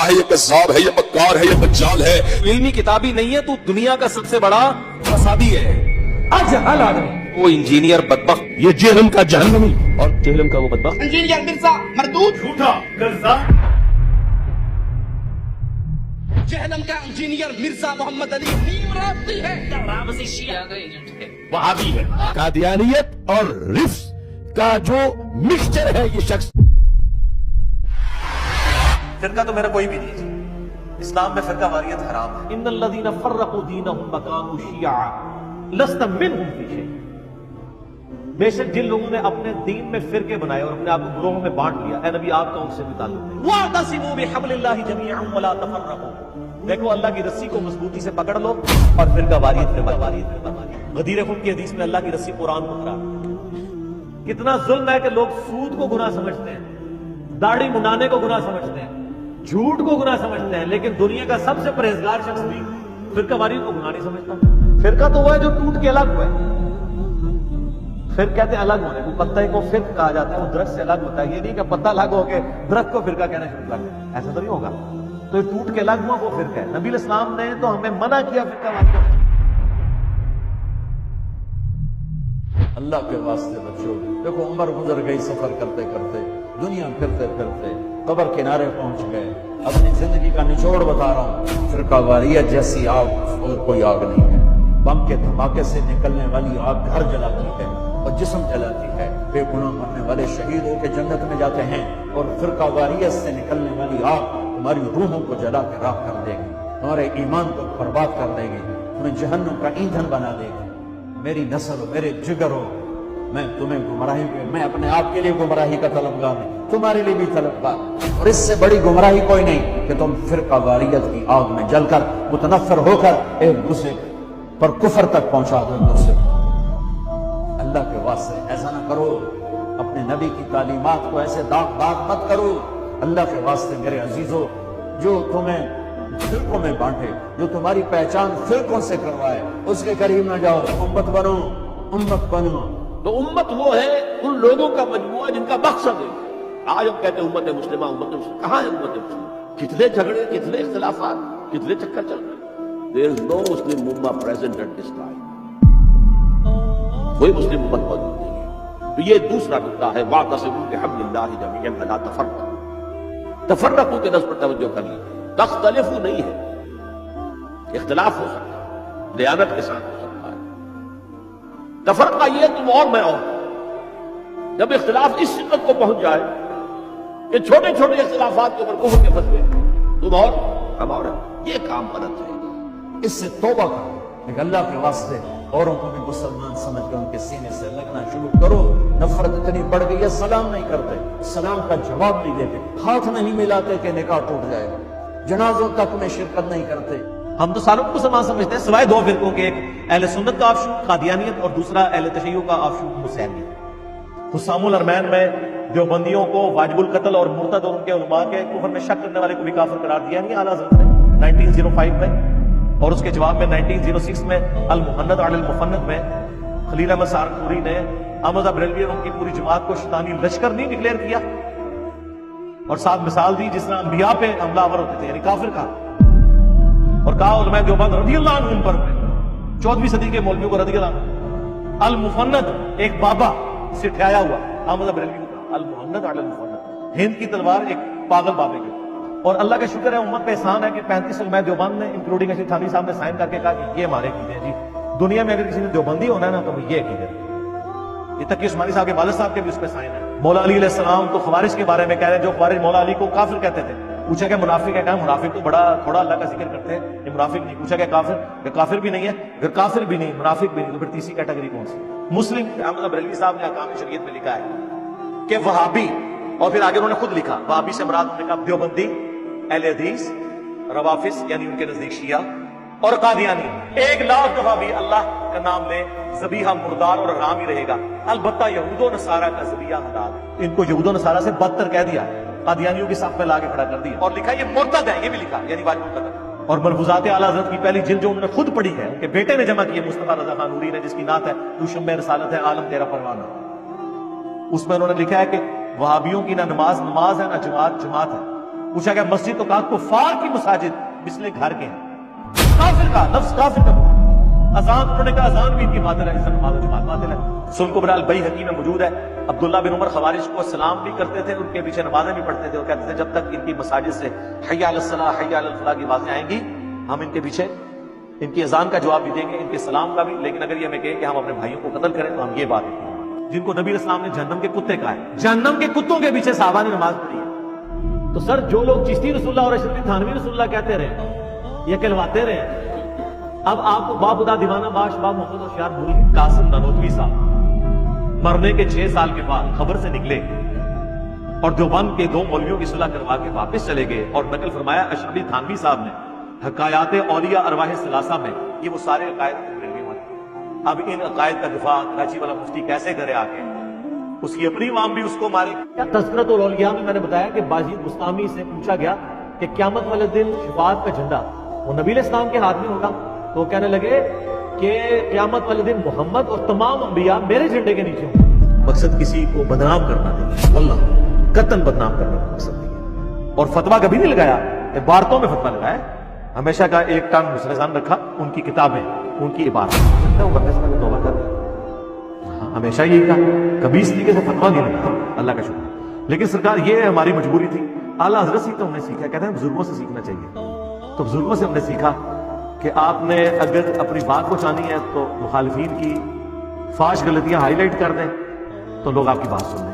دھوکہ ہے، یہ کذاب ہے، یہ مکار ہے، یہ دجال ہے۔ علمی کتابی نہیں ہے تو دنیا کا سب سے بڑا فسادی ہے، اجہل آدمی، وہ انجینئر بدبخت، یہ جہنم کا جہنمی اور جہلم کا وہ بدبخت۔ انجینئر مرزا مردود، جھوٹا کذاب۔ جہنم کا انجینئر مرزا محمد علی نیم رافضی ہے، رافضی شیعہ کا ایجنٹ ہے، وہابی ہے، قادیانیت اور رفض کا جو مکسچر ہے یہ شخص۔ فرقہ تو میرا کوئی بھی نہیں ہے، اسلام میں فرقہ واریت حرام ہے۔ ان الذین فرقوا دینہم وکانوا شیعا لست منہم فی شیء۔ بے شک جن لوگوں نے اپنے دین میں فرقے بنائے اور اپنے آپ کو گروہوں میں بانٹ لیا، اے نبی آپ کا ان سے بھی تعلق نہیں۔ واعتصموا بحبل اللہ جميعا ولا تفرقوا۔ دیکھو اللہ کی رسی کو مضبوطی سے پکڑ لو اور فرقہ واریت میں مت۔ غدیر خون کی حدیث میں اللہ کی رسی قرآن کو قرار۔ کتنا ظلم ہے کہ لوگ سود کو گناہ سمجھتے ہیں، داڑھی منانے کو گناہ سمجھتے ہیں، جھوٹ کو گناہ سمجھتے ہیں، لیکن دنیا کا سب سے پرہیزگار شخص بھی فرقہ واریت کو گناہ نہیں سمجھتا۔ فرقہ تو وہ ہے جو ٹوٹ کے الگ ہوا ہے۔ فرق کہتے ہیں الگ ہونے کو، پتہ کو فرق کہا جاتا ہے، وہ درخت سے الگ ہوتا ہے۔ یہ نہیں کہ پتہ الگ ہو کے درخت کو فرقہ کہنا شروع کر دیں، ایسا تو نہیں ہوگا۔ تو یہ ٹوٹ کے الگ ہوا وہ فرقہ ہے۔ نبی الاسلام نے تو ہمیں منع کیا فرقہ واریت۔ اللہ کے واسطے بچو۔ دیکھو عمر گزر گئی سفر کرتے کرتے، دنیا پھرتے پھرتے قبر کنارے پہنچ گئے۔ اپنی زندگی کا نچوڑ بتا رہا ہوں، فرقہ واریت جیسی آگ اور کوئی آگ نہیں ہے۔ بم کے دھماکے سے نکلنے والی آگ گھر جلاتی ہے اور جسم جلاتی ہے، بے گناہ مرنے والے شہید ہو کے جنت میں جاتے ہیں، اور فرقہ واریت سے نکلنے والی آگ تمہاری روحوں کو جلا کے راکھ کر دے گی، تمہارے ایمان کو برباد کر دے گی، تمہیں جہنم کا ایندھن بنا دے گی۔ میری نسل ہو، میرے جگر ہو، میں تمہیں گمراہی پہ، میں اپنے آپ کے لیے گمراہی کا طلبگار نہیں، تمہارے لیے بھی طلبگار، اور اس سے بڑی گمراہی کوئی نہیں کہ تم فرقہ واریت کی آگ میں جل کر متنفر ہو کر ایک دوسرے پر کفر تک پہنچا دو۔ ایک دوسرے اللہ کے واسطے ایسا نہ کرو، اپنے نبی کی تعلیمات کو ایسے داغ داغ مت کرو۔ اللہ کے واسطے میرے عزیزو، جو تمہیں فرقوں میں بانٹے، جو تمہاری پہچان فرقوں سے کروائے، اس کے قریب نہ جاؤ۔ امت بنو، امت بنو۔ تو امت وہ ہے ان لوگوں کا مجموعہ جن کا مقصد ہے۔ آج ہم کہتے ہیں امت مسلمہ، امت مسلمہ، کہاں ہے امت مسلمہ؟ کتنے جھگڑے، کتنے اختلافات، کتنے چکر چل رہے ہیں۔ There is no Muslim Ummah present at this time۔ کوئی مسلم امت موجود نہیں ہے۔ تو یہ دوسرا نقطہ ہے، واعتصموا بحبل اللہ جميعا ولا تفرقوا۔ تفرقوا کے لفظ پر توجہ کر لی، تختلفوا نہیں ہے، اختلاف ہو سکتا ہے، دیانت کے ساتھ ہو سکتا ہے۔ تفرقہ یہ تم اور میں اور، جب اختلاف اس شدت کو پہنچ جائے کہ چھوٹے چھوٹے اختلافات کے اوپر کفر کے فتوے، تم اور ہم اور، یہ کام غلط ہے۔ اس سے توبہ کرو، لیکن اللہ کے واسطے اوروں کو بھی مسلمان سمجھ کر ان کے سینے سے لگنا شروع کرو۔ نفرت اتنی بڑھ گئی ہے، سلام نہیں کرتے، سلام کا جواب نہیں دیتے، ہاتھ نہیں ملاتے کہ نکاح ٹوٹ جائے گا، جنازوں تک میں شرکت نہیں کرتے۔ ہم تو ساروں کو مسلمان سمجھتے ہیں سوائے دو فرقوں کے، ایک اہل سنت کا آفشوٹ قادیانیت اور دوسرا اہل تشیع کا آفشوٹ حسینیت۔ حسام الارمین میں دیوبندیوں کو واجب القتل اور مرتد اور ان کے علماء کے کفر میں شک کرنے والے کو بھی کافر قرار دیا نہیں اعلیٰ حضرت نے 1905 میں، اور اس کے جواب میں 1906 میں المحند علی المفند میں خلیل احمد سہارنپوری نے احمد بریلوی اور ان کی پوری جماعت کو شیطانی لشکر نہیں ڈکلیئر کیا، اور ساتھ مثال دی جس طرح انبیاء پہ حملہ آور ہوتے تھے، یعنی کافر کہا، اور کہا علماء دیوبند رضی اللہ عنہم پر 14ویں صدی کے مولویوں کو رضی اللہ عنہ۔ المفند ایک بابا سے ٹھہرایا ہوا، احمد بریلوی کو کہا المحند علی المفند، ہند کی تلوار ایک پاگل بابے کی۔ اور اللہ کا شکر ہے، امت پہ احسان ہے کہ 35 علماء دیوبند نے انکلوڈنگ اشرف تھانوی صاحب نے سائن کر کے کہا کہ یہ ہمارے عقیدے ہیں جی، دنیا میں اگر کسی نے دیوبندی ہونا ہے نا تو یہ عقیدے ہیں۔ یہ تک کہ عثمانی صاحب کے والد صاحب کے بھی اس پہ سائن ہے۔ مولا علی علیہ السلام تو خوارج کے بارے میں کہہ رہے ہیں، جو خوارج مولا علی کو کافر کہتے تھے، پوچھا کہ منافق ہے، کہا منافق تو بڑا تھوڑا اللہ کا ذکر کرتے ہیں، یہ منافق نہیں۔ پوچھا کہ کافر، کہ کافر بھی نہیں ہے، اگر کافر بھی نہیں منافق بھی نہیں، تو پھر تیسری کیٹیگری کون سی؟ مسلم احمد بریلوی صاحب نے احکام شریعت میں لکھا ہے کہ وہابی، اور پھر آگے انہوں نے خود لکھا وہابی سے مراد، انہوں نے کہا دیوبندی، اہل حدیث، روافظ یعنی ان کے نزدیک شیعہ، اور قادیانی۔ 1 لاکھ دفعہ بھی اللہ کا نام لے ذبیحہ مردار اور حرام ہی رہے گا، البتہ یہود و نصارہ کا ذبیحہ حلال ہے۔ ان کو یہود و نصارہ سے بدتر کہہ دیا، قادیانیوں کی صف میں لا کے کھڑا کر دیا، اور لکھا یہ مرتد ہے، یہ بھی لکھا، یعنی واجب القتل۔ اور ملفوظات اعلیٰ حضرت کی پہلی جلد جو انہوں نے خود پڑھی ہے، ان کے بیٹے نے جمع کی ہے، مصطفیٰ رضا خان نوری نے، جس کی نعت ہے تو شمع رسالت ہے عالم تیرا پروانہ، اس میں انہوں نے لکھا ہے کہ وہابیوں کی نہ نماز نماز ہے، نہ جماعت جماعت ہے، پوچھا گیا مسجد تو کہا کفار کی مساجد مثل گھر کے ہیں، کافر کا لفظ کافر کا، اذان انہوں نے کہا اذان بھی ان کی باطل ہے، اس میں نماز و جماعت باطل ہے۔ سن کو برال بیہقی میں موجود ہے، عبداللہ بن عمر خوارج کو سلام بھی کرتے تھے، ان کے پیچھے نمازیں بھی پڑھتے تھے، اور کہتے تھے جب تک ان کی مساجد سے حی علی الصلاۃ حی علی الفلاح کی آوازیں آئیں گی ہم ان کے پیچھے ان کی اذان کا جواب بھی دیں گے، ان کے سلام کا بھی، لیکن اگر یہ ہمیں کہیں کہ ہم اپنے بھائیوں کو قتل کریں تو ہم یہ بات نہیں۔ جن کو نبی علیہ السلام نے جہنم کے کتے کہا ہے، جہنم کے کتوں کے پیچھے صحابہ نے نماز پڑھی ہے۔ تو سر جو لوگ چشتی رسول اللہ اور اشرفی تھانوی رسول اللہ کہتے رہے، یہ کہلواتے رہے، اب آپ کو با خدا دیوانہ باش با محمد ہوشیار ملک قاسم نانوتوی صاحب مرنے کے 6 سال کے بعد خبر سے نکلے اور دیوبند کے 2 مولویوں کی صلح کروا کے واپس چلے گئے، اور نقل فرمایا اشرفی تھانوی صاحب نے حکایات اولیاء ارواح ثلاثہ میں یہ وہ سارے عقائد بریلوی میں۔ اب ان عقائد کا دفاع کراچی والا مفتی کیسے کرے آ کے؟ اس کی اپنی عوام بھی اس کو مارے۔ تذکرۃ الاولیاء میں نے بتایا کہ باجید بستامی سے پوچھا گیا کہ قیامت والے دن شفاعت کا جھنڈا وہ نبی علیہ السلام کے ہاتھ میں ہوگا، تو وہ کہنے لگے کہ قیامت والے دن محمد اور تمام انبیاء میرے جھنڈے کے نیچے ہوں۔ مقصد کسی کو بدنام کرنا نہیں، اللہ قطعاً بدنام کرنے کا مقصد نہیں ہے۔ اور فتویٰ کبھی نہیں لگایا، عبارتوں میں فتویٰ لگایا، ہمیشہ کا ایک ٹن مسلسل رکھا، ان کی کتابیں ان کی عبارت توبہ کر دیا، ہمیشہ یہی کہا، کبھی اس طریقے سے فتویٰ نہیں لگا، اللہ کا شکر۔ لیکن سرکار یہ ہماری مجبوری تھی، اعلیٰ حضرت سے تو ہم نے سیکھا، کہتے ہیں بزرگوں سے سیکھنا چاہیے، تو بزرگوں سے ہم نے سیکھا کہ آپ نے اگر اپنی بات پہنچانی ہے تو مخالفین کی فاش غلطیاں ہائی لائٹ کر دیں تو لوگ آپ کی بات سن لیں۔